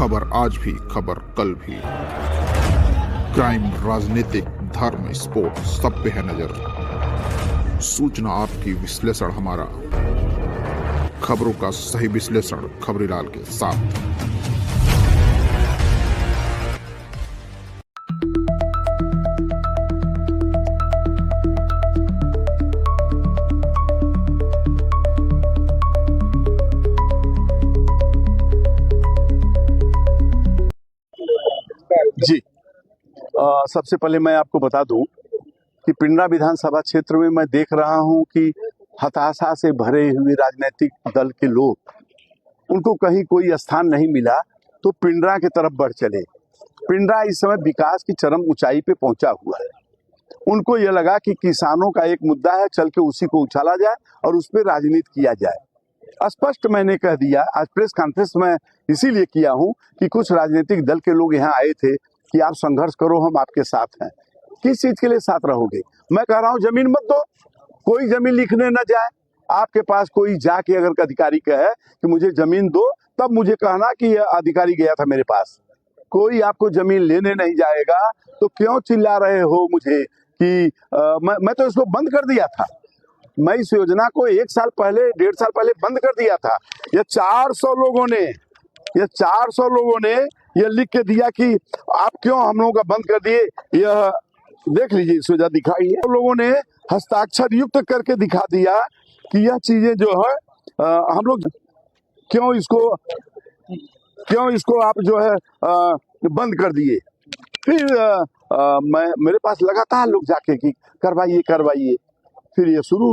खबर आज भी, खबर कल भी। क्राइम, राजनीतिक, धर्म, स्पोर्ट, सब पे है नजर। सूचना आपकी, विश्लेषण हमारा। खबरों का सही विश्लेषण खबरीलाल के साथ। जी, सबसे पहले मैं आपको बता दूं कि पिंडरा विधानसभा क्षेत्र में मैं देख रहा हूं कि हताशा से भरे हुए राजनीतिक दल के लोग, उनको कहीं कोई स्थान नहीं मिला तो पिंडरा की तरफ बढ़ चले। पिंडरा इस समय विकास की चरम ऊंचाई पे पहुंचा हुआ है। उनको ये लगा कि किसानों का एक मुद्दा है, चल के उसी को उछाला जाए और उस पर राजनीति किया जाए। स्पष्ट मैंने कह दिया, आज प्रेस कॉन्फ्रेंस में इसीलिए किया हूं कि कुछ राजनीतिक दल के लोग यहाँ आए थे कि आप संघर्ष करो, हम आपके साथ हैं। किस चीज के लिए साथ रहोगे? मैं कह रहा हूं जमीन मत दो, कोई जमीन लिखने न जाए। आपके पास कोई जाके अगर अधिकारी कहे कि मुझे जमीन दो, तब मुझे कहना कि यह अधिकारी गया था मेरे पास। कोई आपको जमीन लेने नहीं जाएगा तो क्यों चिल्ला रहे हो मुझे कि मैं तो इसको बंद कर दिया था। मैं इस योजना को 1 साल पहले, 1.5 साल पहले बंद कर दिया था। ये 400 लोगों ने यह लिख के दिया कि आप क्यों हम लोगों का बंद कर दिए। यह देख लीजिए, सुझाव दिखाइए। लोगों ने हस्ताक्षर युक्त करके दिखा दिया कि यह चीजें जो है हम लोग क्यों इसको आप जो है बंद कर दिए। फिर मेरे पास लगातार लोग जाके कि करवाइए। फिर ये शुरू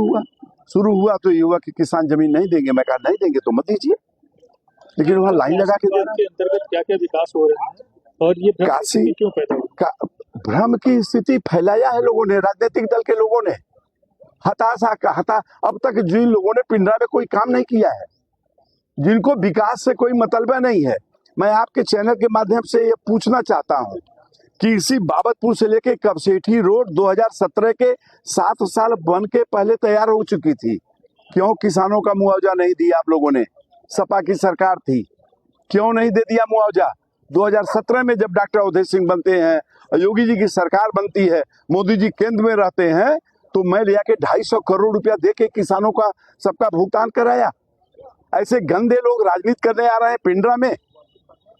हुआ तो ये हुआ कि किसान जमीन नहीं देंगे। मैं कहा नहीं देंगे तो मत दीजिए, लेकिन वहाँ लाइन लगा के देना। के अंतर्गत क्या क्या विकास हो रहे हैं और ये काशी क्यों पैदा हुआ? भ्रम की स्थिति फैलाया है लोगों ने, राजनीतिक दल के लोगों ने। अब तक जिन लोगों ने पिंडरा में कोई काम नहीं किया है, जिनको विकास से कोई मतलब नहीं है, मैं आपके चैनल के माध्यम से ये पूछना चाहता हूँ कि इसी बाबतपुर से लेके कबसेठी रोड 2017 के 7 साल बन के पहले तैयार हो चुकी थी। क्यों किसानों का मुआवजा नहीं दिया आप लोगों ने? सपा की सरकार थी, क्यों नहीं दे दिया मुआवजा? 2017 में जब डॉक्टर अवधेश सिंह बनते हैं, योगी जी की सरकार बनती है, मोदी जी केंद्र में रहते हैं, तो मैं ले आके 250 करोड़ रुपया दे के किसानों का सबका भुगतान कराया। ऐसे गंदे लोग राजनीति करने आ रहे हैं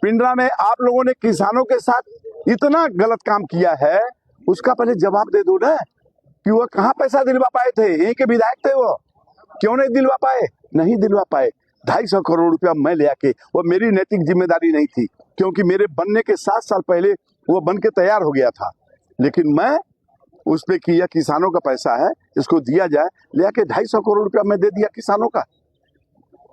पिंडरा में आप लोगों ने किसानों के साथ इतना गलत काम किया है, उसका पहले जवाब दे दो ना कि वो कहाँ पैसा दिलवा पाए थे। यहीं के विधायक थे, वो क्यों नहीं दिलवा पाए? नहीं दिलवा पाए। 250 करोड़ रुपया मैं ले आके, वो मेरी नैतिक जिम्मेदारी नहीं थी, क्योंकि मेरे बनने के 7 साल पहले वो बन के तैयार हो गया था। लेकिन मैं उस पे किया, किसानों का पैसा है, इसको दिया जाए, ले आके 250 करोड़ रुपया मैं दे दिया किसानों का।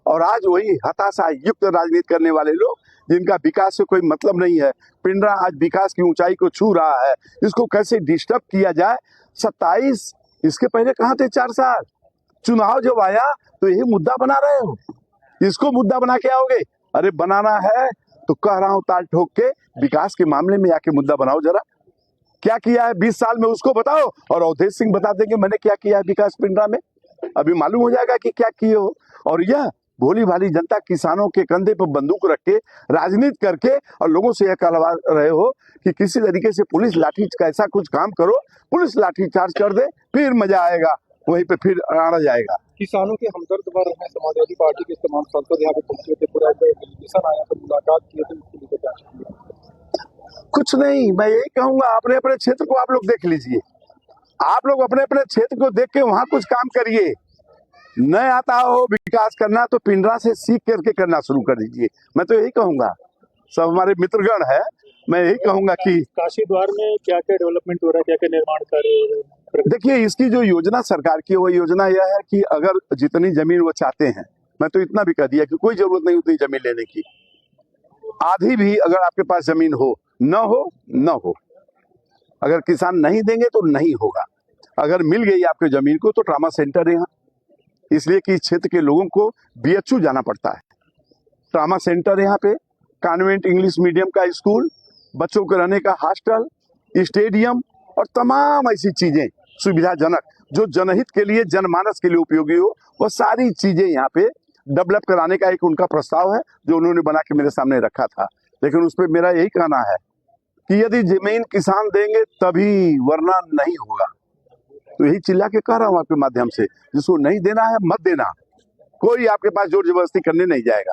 और आज वही हताशा युक्त राजनीति करने वाले लोग, जिनका विकास से कोई मतलब नहीं है। पिंडरा आज विकास की ऊंचाई को छू रहा है, इसको कैसे डिस्टर्ब किया जाए। 27 इसके पहले कहाँ थे? 4 साल चुनाव जब आया तो यही मुद्दा बना रहे हो, इसको मुद्दा बना के आओगे? अरे बनाना है तो कह रहा हूं ताल ठोक के, विकास के मामले में आके मुद्दा बनाओ। जरा क्या किया है 20 साल में उसको बताओ, और अवधेश सिंह बता देंगे मैंने क्या किया है विकास पिंडरा में। अभी मालूम हो जाएगा कि क्या किए हो। और यह भोली भाली जनता किसानों के कंधे पर बंदूक रख के राजनीति करके और लोगों से यह कहलवा रहे हो कि किसी तरीके से पुलिस लाठी का ऐसा कुछ काम करो, पुलिस लाठी चार्ज कर दे, फिर मजा आएगा, वहीं पे फिर आना जाएगा। किसानों के हमदर्द पर समाजवादी पार्टी के तमाम सांसद यहाँ पे पहुंचे थे, पूरा डेलीगेशन आया था, मुलाकात किए थे, उसको लेकर क्या चाहिए? कुछ नहीं, मैं यही कहूंगा अपने अपने क्षेत्र को आप लोग देख लीजिए। आप लोग अपने अपने क्षेत्र को देख के वहां कुछ काम करिए। न आता हो विकास करना तो पिंडरा से सीख करके करना शुरू कर दीजिए। मैं तो यही कहूंगा, सब हमारे मित्रगण है, मैं यही कहूंगा कि काशी द्वार में क्या क्या डेवलपमेंट हो रहा है, क्या क्या निर्माण कार्य? देखिए, इसकी जो योजना सरकार की है, वो योजना यह है कि अगर जितनी जमीन वो चाहते हैं, मैं तो इतना भी कह दिया कि कोई जरूरत नहीं उतनी जमीन लेने की। आधी भी अगर आपके पास जमीन हो, न हो, अगर किसान नहीं देंगे तो नहीं होगा। अगर मिल गई आपके जमीन को तो ट्रामा सेंटर है यहाँ, इसलिए कि इस क्षेत्र के लोगों को BHU जाना पड़ता है। ट्रामा सेंटर यहाँ पे, कॉन्वेंट इंग्लिश मीडियम का स्कूल, बच्चों को रहने का हॉस्टल, स्टेडियम और तमाम ऐसी चीजें सुविधाजनक जो जनहित के लिए, जनमानस के लिए उपयोगी हो, वो सारी चीजें यहाँ पे डेवलप कराने का एक उनका प्रस्ताव है जो उन्होंने बना के मेरे सामने रखा था। लेकिन उस पर मेरा यही कहना है कि यदि जमीन किसान देंगे तभी, वरना नहीं होगा। तो यही चिल्ला के कह रहा हूं आपके माध्यम से, जिसको नहीं देना है मत देना, कोई आपके पास जोर जबरदस्ती करने नहीं जाएगा।